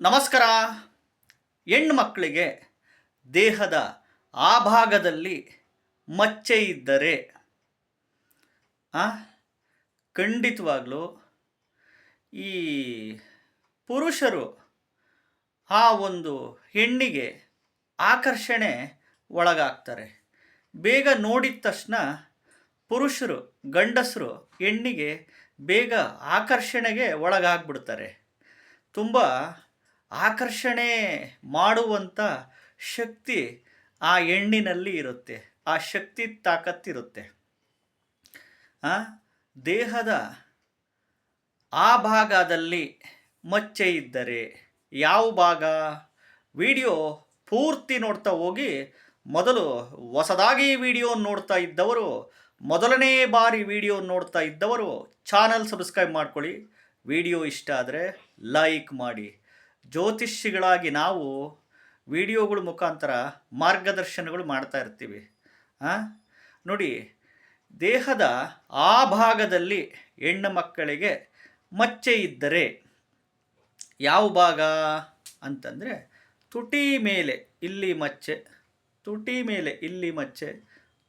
ನಮಸ್ಕಾರ. ಹೆಣ್ಣು ಮಕ್ಕಳಿಗೆ ದೇಹದ ಆ ಭಾಗದಲ್ಲಿ ಮಚ್ಚೆ ಇದ್ದರೆ ಖಂಡಿತವಾಗ್ಲೂ ಈ ಪುರುಷರು ಆ ಒಂದು ಹೆಣ್ಣಿಗೆ ಆಕರ್ಷಣೆ ಒಳಗಾಗ್ತಾರೆ. ಬೇಗ ನೋಡಿದ ತಕ್ಷಣ ಪುರುಷರು ಗಂಡಸರು ಹೆಣ್ಣಿಗೆ ಬೇಗ ಆಕರ್ಷಣೆಗೆ ಒಳಗಾಗ್ಬಿಡ್ತಾರೆ. ತುಂಬ ಆಕರ್ಷಣೆ ಮಾಡುವಂಥ ಶಕ್ತಿ ಆ ಹೆಣ್ಣಿನಲ್ಲಿ ಇರುತ್ತೆ. ಆ ಶಕ್ತಿ ತಾಕತ್ತಿರುತ್ತೆ. ದೇಹದ ಆ ಭಾಗದಲ್ಲಿ ಮಚ್ಚೆ ಇದ್ದರೆ ಯಾವ ಭಾಗ? ವಿಡಿಯೋ ಪೂರ್ತಿ ನೋಡ್ತಾ ಹೋಗಿ. ಮೊದಲು ಹೊಸದಾಗಿ ವಿಡಿಯೋ ನೋಡ್ತಾ ಇದ್ದವರು, ಮೊದಲನೇ ಬಾರಿ ವಿಡಿಯೋ ನೋಡ್ತಾ ಇದ್ದವರು ಚಾನಲ್ ಸಬ್ಸ್ಕ್ರೈಬ್ ಮಾಡ್ಕೊಳ್ಳಿ. ವಿಡಿಯೋ ಇಷ್ಟ ಆದರೆ ಲೈಕ್ ಮಾಡಿ. ಜ್ಯೋತಿಷಿಗಳಾಗಿ ನಾವು ವಿಡಿಯೋಗಳ ಮುಖಾಂತರ ಮಾರ್ಗದರ್ಶನಗಳು ಮಾಡ್ತಾ ಇರ್ತೀವಿ. ನೋಡಿ, ದೇಹದ ಆ ಭಾಗದಲ್ಲಿ ಹೆಣ್ಣು ಮಕ್ಕಳಿಗೆ ಮಚ್ಚೆ ಇದ್ದರೆ ಯಾವ ಭಾಗ ಅಂತಂದರೆ, ತುಟಿ ಮೇಲೆ ಇಲ್ಲಿ ಮಚ್ಚೆ, ತುಟಿ ಮೇಲೆ ಇಲ್ಲಿ ಮಚ್ಚೆ,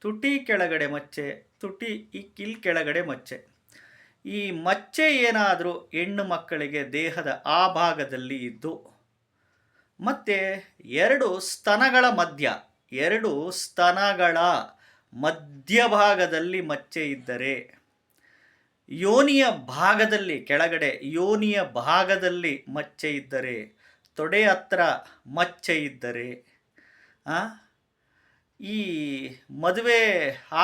ತುಟಿ ಕೆಳಗಡೆ ಮಚ್ಚೆ, ತುಟಿ ಇಲ್ಲಿ ಕೆಳಗಡೆ ಮಚ್ಚೆ. ಈ ಮಚ್ಚೆ ಏನಾದರೂ ಹೆಣ್ಣು ಮಕ್ಕಳಿಗೆ ದೇಹದ ಆ ಭಾಗದಲ್ಲಿ ಇದ್ದು, ಮತ್ತು ಎರಡು ಸ್ತನಗಳ ಮಧ್ಯಭಾಗದಲ್ಲಿ ಮಚ್ಚೆ ಇದ್ದರೆ, ಯೋನಿಯ ಭಾಗದಲ್ಲಿ ಕೆಳಗಡೆ ಯೋನಿಯ ಭಾಗದಲ್ಲಿ ಮಚ್ಚೆ ಇದ್ದರೆ, ತೊಡೆ ಹತ್ರ ಮಚ್ಚೆ ಇದ್ದರೆ, ಈ ಮದುವೆ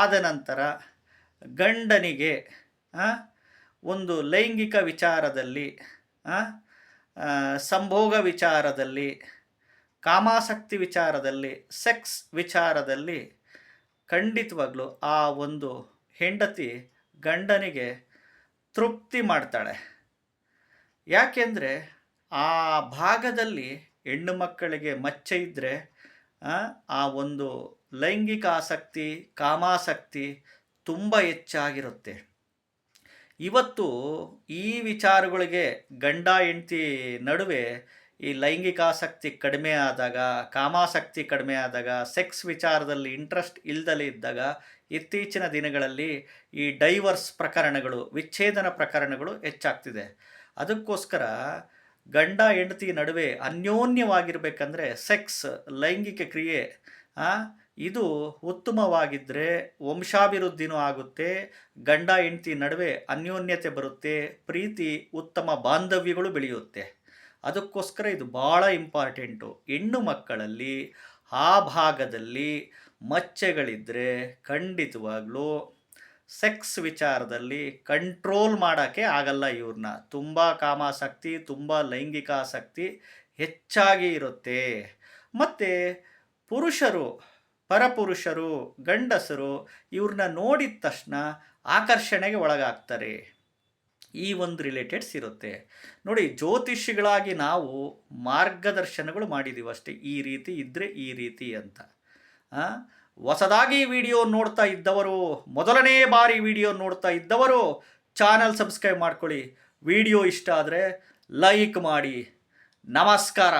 ಆದ ನಂತರ ಗಂಡನಿಗೆ ಒಂದು ಲೈಂಗಿಕ ವಿಚಾರದಲ್ಲಿ, ಸಂಭೋಗ ವಿಚಾರದಲ್ಲಿ, ಕಾಮಾಸಕ್ತಿ ವಿಚಾರದಲ್ಲಿ, ಸೆಕ್ಸ್ ವಿಚಾರದಲ್ಲಿ ಖಂಡಿತವಾಗ್ಲೂ ಆ ಒಂದು ಹೆಂಡತಿ ಗಂಡನಿಗೆ ತೃಪ್ತಿ ಮಾಡ್ತಾಳೆ. ಯಾಕೆಂದರೆ ಆ ಭಾಗದಲ್ಲಿ ಹೆಣ್ಣು ಮಕ್ಕಳಿಗೆ ಮಚ್ಚೆ ಇದ್ದರೆ ಆ ಒಂದು ಲೈಂಗಿಕ ಆಸಕ್ತಿ, ಕಾಮಾಸಕ್ತಿ ತುಂಬ ಹೆಚ್ಚಾಗಿರುತ್ತೆ. ಇವತ್ತು ಈ ವಿಚಾರಗಳಿಗೆ ಗಂಡ ಹೆಂಡತಿ ನಡುವೆ ಈ ಲೈಂಗಿಕಾಸಕ್ತಿ ಕಡಿಮೆ ಆದಾಗ, ಕಾಮಾಸಕ್ತಿ ಕಡಿಮೆ ಆದಾಗ, ಸೆಕ್ಸ್ ವಿಚಾರದಲ್ಲಿ ಇಂಟ್ರೆಸ್ಟ್ ಇಲ್ದಲೇ ಇದ್ದಾಗ ಇತ್ತೀಚಿನ ದಿನಗಳಲ್ಲಿ ಈ ಡೈವರ್ಸ್ ಪ್ರಕರಣಗಳು, ವಿಚ್ಛೇದನ ಪ್ರಕರಣಗಳು ಹೆಚ್ಚಾಗ್ತಿದೆ. ಅದಕ್ಕೋಸ್ಕರ ಗಂಡ ಹೆಂಡತಿ ನಡುವೆ ಅನ್ಯೋನ್ಯವಾಗಿರಬೇಕಂದ್ರೆ ಸೆಕ್ಸ್, ಲೈಂಗಿಕ ಕ್ರಿಯೆ ಇದು ಉತ್ತಮವಾಗಿದ್ದರೆ ವಂಶಾಭಿವೃದ್ಧಿನೂ ಆಗುತ್ತೆ, ಗಂಡ ಹೆಂಡತಿ ನಡುವೆ ಅನ್ಯೋನ್ಯತೆ ಬರುತ್ತೆ, ಪ್ರೀತಿ, ಉತ್ತಮ ಬಾಂಧವ್ಯಗಳು ಬೆಳೆಯುತ್ತೆ. ಅದಕ್ಕೋಸ್ಕರ ಇದು ಭಾಳ ಇಂಪಾರ್ಟೆಂಟು. ಹೆಣ್ಣು ಮಕ್ಕಳಲ್ಲಿ ಆ ಭಾಗದಲ್ಲಿ ಮಚ್ಚೆಗಳಿದ್ದರೆ ಖಂಡಿತವಾಗ್ಲೂ ಸೆಕ್ಸ್ ವಿಚಾರದಲ್ಲಿ ಕಂಟ್ರೋಲ್ ಮಾಡೋಕ್ಕೆ ಆಗಲ್ಲ. ಇವ್ರನ್ನ ತುಂಬ ಕಾಮಾಸಕ್ತಿ, ತುಂಬ ಲೈಂಗಿಕಾಸಕ್ತಿ ಹೆಚ್ಚಾಗಿ ಇರುತ್ತೆ. ಮತ್ತು ಪುರುಷರು, ಪರಪುರುಷರು, ಗಂಡಸರು ಇವ್ರನ್ನ ನೋಡಿದ ತಕ್ಷಣ ಆಕರ್ಷಣೆಗೆ ಒಳಗಾಗ್ತಾರೆ. ಈ ಒಂದು ರಿಲೇಟೆಡ್ಸ್ ಇರುತ್ತೆ. ನೋಡಿ, ಜ್ಯೋತಿಷಿಗಳಾಗಿ ನಾವು ಮಾರ್ಗದರ್ಶನಗಳು ಮಾಡಿದ್ದೀವಿ ಅಷ್ಟೇ. ಈ ರೀತಿ ಇದ್ದರೆ ಈ ರೀತಿ ಅಂತ. ಹೊಸದಾಗಿ ವಿಡಿಯೋ ನೋಡ್ತಾ ಇದ್ದವರು, ಮೊದಲನೇ ಬಾರಿ ವಿಡಿಯೋ ನೋಡ್ತಾ ಇದ್ದವರು ಚಾನಲ್ ಸಬ್ಸ್ಕ್ರೈಬ್ ಮಾಡ್ಕೊಳ್ಳಿ. ವಿಡಿಯೋ ಇಷ್ಟ ಆದರೆ ಲೈಕ್ ಮಾಡಿ. ನಮಸ್ಕಾರ.